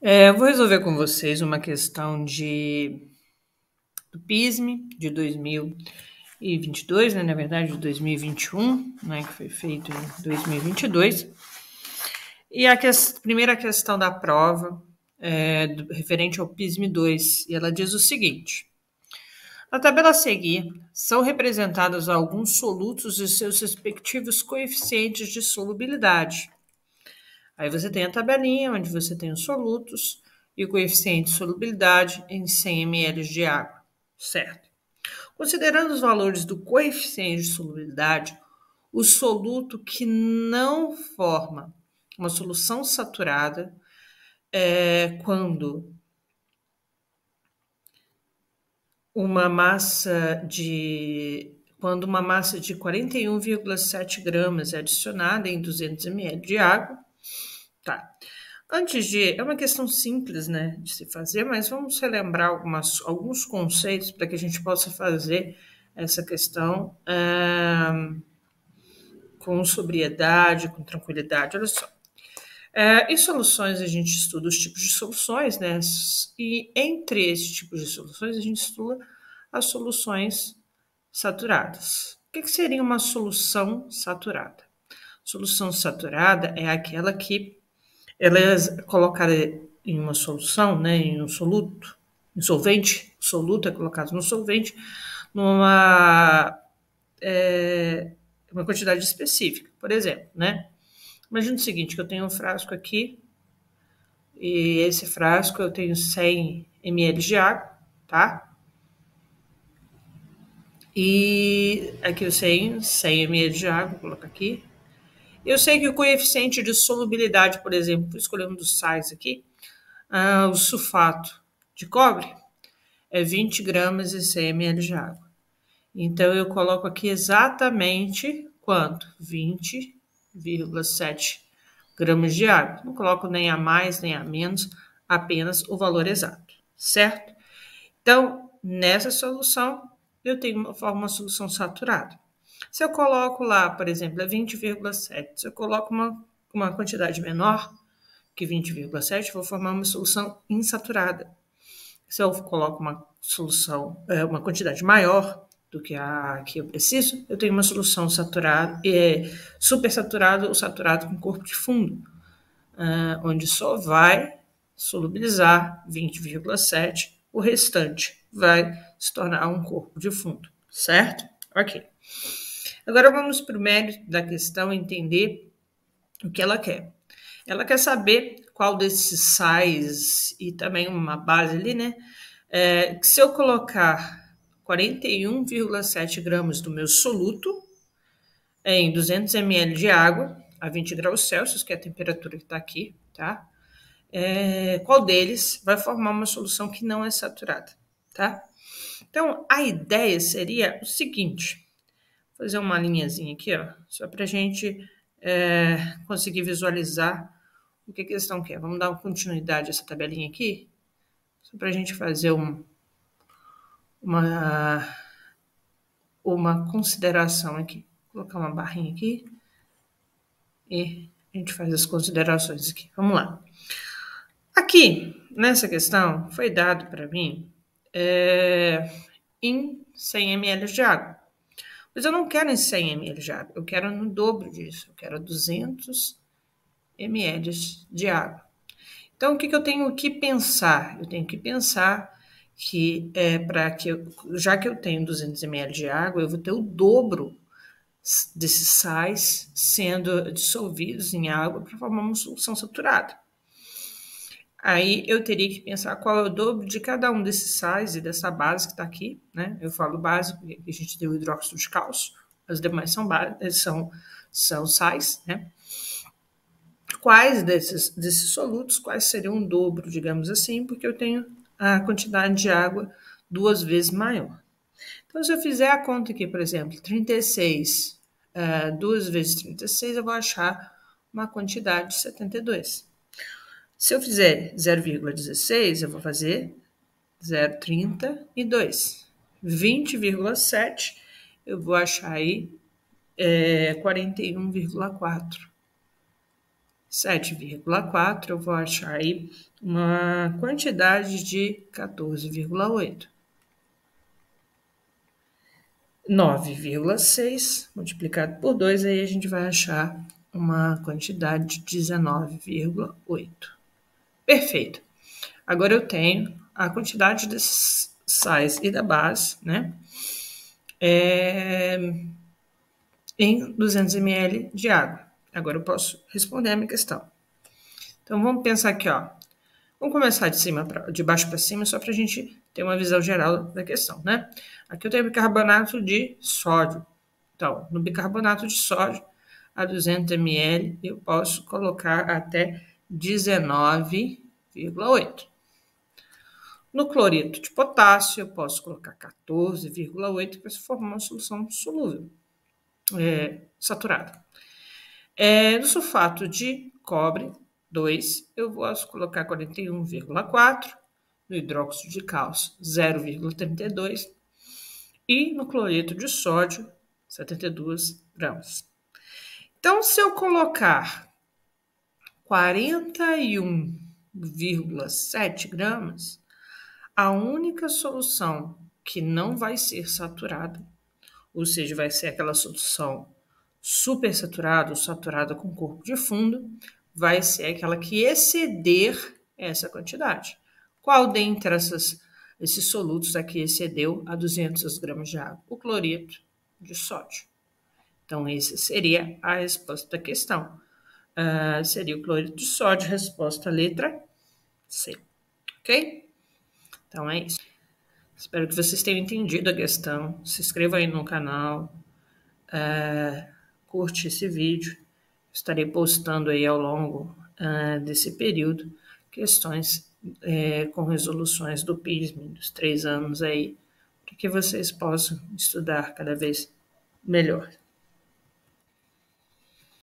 Eu vou resolver com vocês uma questão do PISME de 2022, né? Na verdade, de 2021, né? Que foi feito em 2022. E a primeira questão da prova referente ao PISME 2, e ela diz o seguinte: na tabela a seguir, são representados alguns solutos e seus respectivos coeficientes de solubilidade. Aí você tem a tabelinha onde você tem os solutos e o coeficiente de solubilidade em 100 ml de água, certo? Considerando os valores do coeficiente de solubilidade, o soluto que não forma uma solução saturada quando uma massa de 41,7 gramas é adicionada em 200 ml de água, tá? É uma questão simples, né, de se fazer, mas vamos relembrar alguns conceitos para que a gente possa fazer essa questão com sobriedade, com tranquilidade. Olha só. Em soluções, a gente estuda os tipos de soluções, né? E entre esses tipos de soluções, a gente estuda as soluções saturadas. O que seria uma solução saturada? Solução saturada é aquela que ela é colocada em uma solução, né, em um soluto, em solvente, o soluto é colocado no solvente, numa uma quantidade específica. Por exemplo, né? Imagina o seguinte, que eu tenho um frasco aqui, e esse frasco eu tenho 100 ml de água, tá? E aqui eu 100 ml de água, vou colocar aqui. Eu sei que o coeficiente de solubilidade, por exemplo, vou escolher um dos sais aqui, o sulfato de cobre é 20 gramas e 100 ml de água. Então, eu coloco aqui exatamente quanto? 20,7 gramas de água. Não coloco nem a mais, nem a menos, apenas o valor exato, certo? Então, nessa solução, eu tenho uma solução saturada. Se eu coloco lá, por exemplo, é 20,7, se eu coloco uma quantidade menor que 20,7, vou formar uma solução insaturada. Se eu coloco uma solução, uma quantidade maior do que a que eu preciso, eu tenho uma solução saturada, supersaturada ou saturada com corpo de fundo, onde só vai solubilizar 20,7, o restante vai se tornar um corpo de fundo, certo? Ok. Agora vamos para o mérito da questão, entender o que ela quer. Ela quer saber qual desses sais e também uma base ali, né? Que se eu colocar 41,7 gramas do meu soluto em 200 ml de água a 20 graus Celsius, que é a temperatura que está aqui, tá? Qual deles vai formar uma solução que não é saturada, tá? Então, a ideia seria o seguinte, fazer uma linhazinha aqui, ó, só para a gente conseguir visualizar o que a questão quer. Vamos dar uma continuidade a essa tabelinha aqui, só para a gente fazer uma consideração aqui. Vou colocar uma barrinha aqui e a gente faz as considerações aqui. Vamos lá. Aqui, nessa questão, foi dado para mim em 100 ml de água. Mas eu não quero em 100 ml de água, eu quero no dobro disso, eu quero 200 ml de água. Então, o que eu tenho que pensar? Eu tenho que pensar que já que eu tenho 200 ml de água, eu vou ter o dobro desses sais sendo dissolvidos em água para formar uma solução saturada. Aí eu teria que pensar qual é o dobro de cada um desses sais e dessa base que está aqui, né? Eu falo base porque a gente tem o hidróxido de cálcio, as demais são sais, né? Quais desses solutos, quais seriam o dobro, digamos assim, porque eu tenho a quantidade de água 2 vezes maior. Então, se eu fizer a conta aqui, por exemplo, 36, 2 vezes 36, eu vou achar uma quantidade de 72. Se eu fizer 0,16, eu vou fazer 0,32. 20,7, eu vou achar aí 41,4. 7,4, eu vou achar aí uma quantidade de 14,8. 9,6 multiplicado por 2, aí a gente vai achar uma quantidade de 19,8. Perfeito. Agora eu tenho a quantidade desses sais e da base, né? Em 200 ml de água. Agora eu posso responder a minha questão. Então vamos pensar aqui, ó. Vamos começar de baixo para cima, só para a gente ter uma visão geral da questão, né? Aqui eu tenho bicarbonato de sódio. Então, no bicarbonato de sódio, a 200 ml, eu posso colocar até 19,8. No cloreto de potássio, eu posso colocar 14,8 para se formar uma solução solúvel, saturada. No sulfato de cobre, 2, eu posso colocar 41,4, no hidróxido de cálcio, 0,32, e no cloreto de sódio, 72 gramas. Então, se eu colocar 41,7 gramas, a única solução que não vai ser saturada, ou seja, vai ser aquela solução supersaturada ou saturada com corpo de fundo, vai ser aquela que exceder essa quantidade. Qual dentre esses solutos aqui excedeu a 200 gramas de água? O cloreto de sódio. Então, essa seria a resposta da questão. Seria o cloreto de sódio, resposta letra C. Ok? Então, é isso. Espero que vocês tenham entendido a questão. Se inscreva aí no canal. Curte esse vídeo. Estarei postando aí ao longo desse período questões com resoluções do PISM dos 3 anos aí, para que vocês possam estudar cada vez melhor.